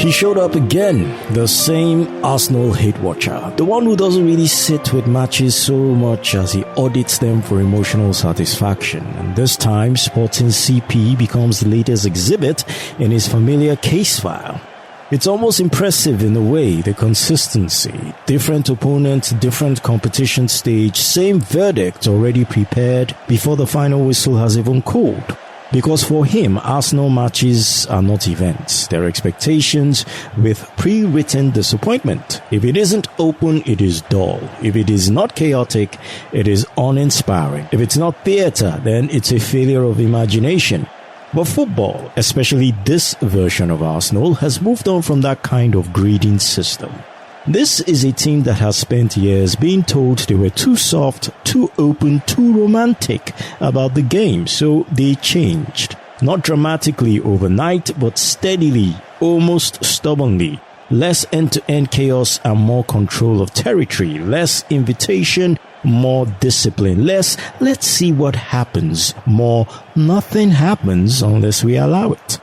He showed up again, the same Arsenal hate watcher, the one who doesn't really sit with matches so much as he audits them for emotional satisfaction. And this time, Sporting CP becomes the latest exhibit in his familiar case file. It's almost impressive in a way, the consistency. Different opponents, different competition stage, same verdict already prepared before the final whistle has even called. Because for him, Arsenal matches are not events. They're expectations with pre-written disappointment. If it isn't open, it is dull. If it is not chaotic, it is uninspiring. If it's not theatre, then it's a failure of imagination. But football, especially this version of Arsenal, has moved on from that kind of grading system. This is a team that has spent years being told they were too soft, too open, too romantic about the game, so they changed. Not dramatically overnight, but steadily, almost stubbornly. Less end-to-end chaos and more control of territory. Less invitation, more discipline. Less, let's see what happens. More, nothing happens unless we allow it.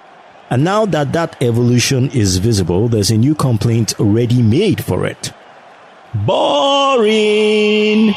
And now that evolution is visible, there's a new complaint already made for it. Boring!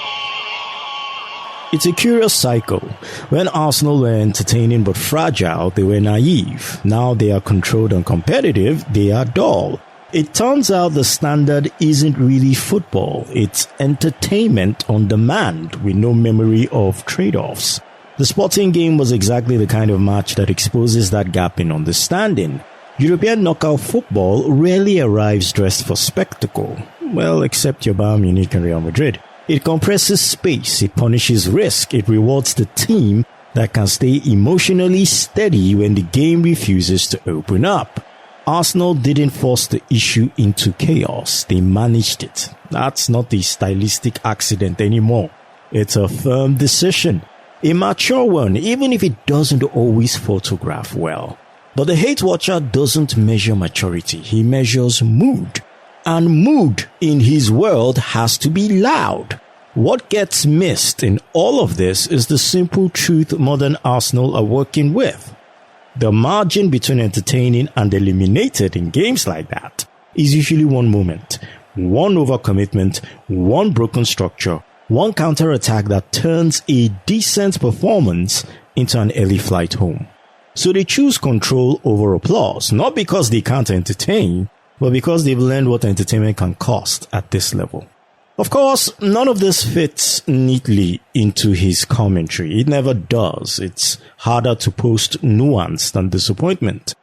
It's a curious cycle. When Arsenal were entertaining but fragile, they were naive. Now they are controlled and competitive, they are dull. It turns out the standard isn't really football. It's entertainment on demand with no memory of trade-offs. The Sporting game was exactly the kind of match that exposes that gap in understanding. European knockout football rarely arrives dressed for spectacle. Well, except your Bayern Munich and Real Madrid. It compresses space, it punishes risk, it rewards the team that can stay emotionally steady when the game refuses to open up. Arsenal didn't force the issue into chaos, they managed it. That's not a stylistic accident anymore. It's a firm decision. A mature one, even if it doesn't always photograph well. But the hate watcher doesn't measure maturity, he measures mood. And mood in his world has to be loud. What gets missed in all of this is the simple truth modern Arsenal are working with. The margin between entertaining and eliminated in games like that is usually one moment, one overcommitment, one broken structure, one counter-attack that turns a decent performance into an early flight home. So they choose control over applause, not because they can't entertain, but because they've learned what entertainment can cost at this level. Of course, none of this fits neatly into his commentary. It never does. It's harder to post nuance than disappointment.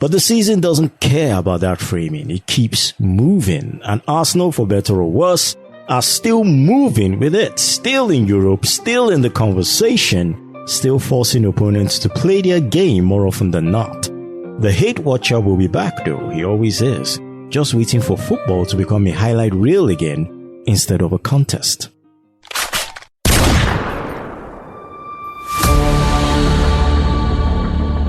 But the season doesn't care about that framing. It keeps moving. And Arsenal, for better or worse, are still moving with it. Still in Europe, still in the conversation, still forcing opponents to play their game more often than not. The hate watcher will be back though. He always is. Just waiting for football to become a highlight reel again instead of a contest.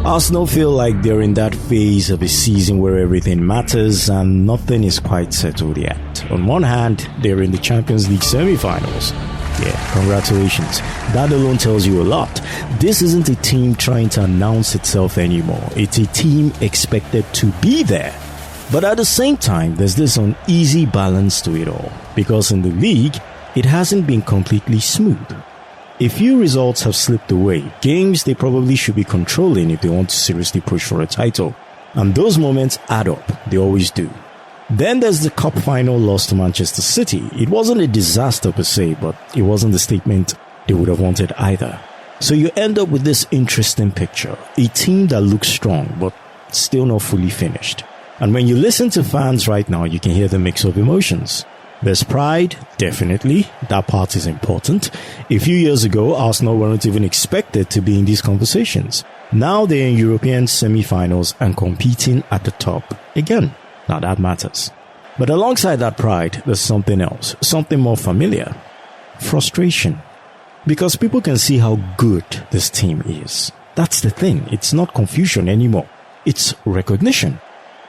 Arsenal feel like they're in that phase of a season where everything matters and nothing is quite settled yet. On one hand, they're in the Champions League semi-finals. Yeah, congratulations. That alone tells you a lot. This isn't a team trying to announce itself anymore. It's a team expected to be there. But at the same time, there's this uneasy balance to it all. Because in the league, it hasn't been completely smooth. A few results have slipped away, games they probably should be controlling if they want to seriously push for a title. And those moments add up, they always do. Then there's the cup final loss to Manchester City. It wasn't a disaster per se, but it wasn't the statement they would have wanted either. So you end up with this interesting picture, a team that looks strong, but still not fully finished. And when you listen to fans right now, you can hear the mix of emotions. There's pride, definitely. That part is important. A few years ago, Arsenal weren't even expected to be in these conversations. Now they're in European semi-finals and competing at the top again. Now that matters. But alongside that pride, there's something else, something more familiar. Frustration. Because people can see how good this team is. That's the thing. It's not confusion anymore. It's recognition.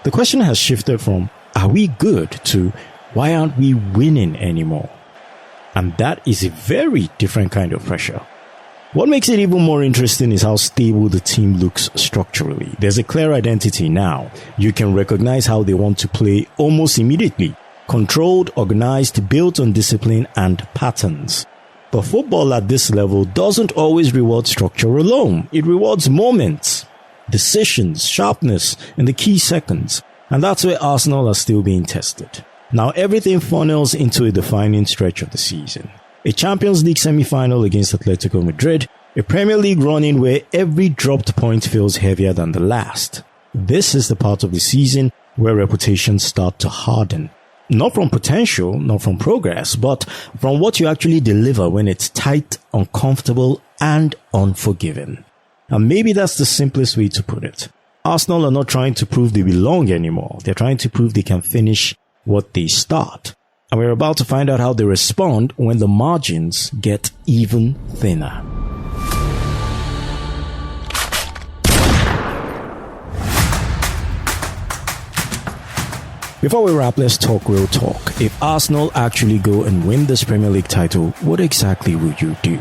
The question has shifted from, are we good, to why aren't we winning anymore? And that is a very different kind of pressure. What makes it even more interesting is how stable the team looks structurally. There's a clear identity now. You can recognize how they want to play almost immediately. Controlled, organized, built on discipline and patterns. But football at this level doesn't always reward structure alone. It rewards moments, decisions, sharpness in the key seconds. And that's where Arsenal are still being tested. Now everything funnels into a defining stretch of the season. A Champions League semi-final against Atletico Madrid, a Premier League run-in where every dropped point feels heavier than the last. This is the part of the season where reputations start to harden. Not from potential, not from progress, but from what you actually deliver when it's tight, uncomfortable, and unforgiving. And maybe that's the simplest way to put it. Arsenal are not trying to prove they belong anymore. They're trying to prove they can finish what they start. And we're about to find out how they respond when the margins get even thinner. Before we wrap, let's talk real talk. If Arsenal actually go and win this Premier League title, what exactly would you do?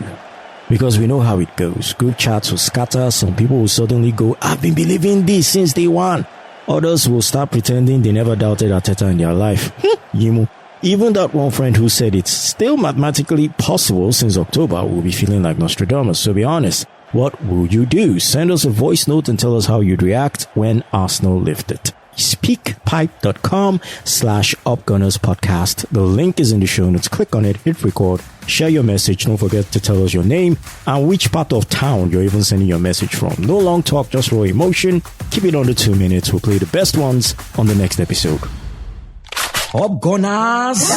Because we know how it goes. Group chats will scatter. Some people will suddenly go, I've been believing this since day one. Others will start pretending they never doubted Arteta in their life. Yimu. Even that one friend who said it's still mathematically possible since October will be feeling like Nostradamus. So be honest, what will you do? Send us a voice note and tell us how you'd react when Arsenal lift it. Speakpipe.com/Upgunners podcast. The link is in the show notes. Click on it, hit record, share your message. Don't forget to tell us your name and which part of town you're even sending your message from. No long talk, just raw emotion. Keep it under 2 minutes. We'll play the best ones on the next episode. Upgunners!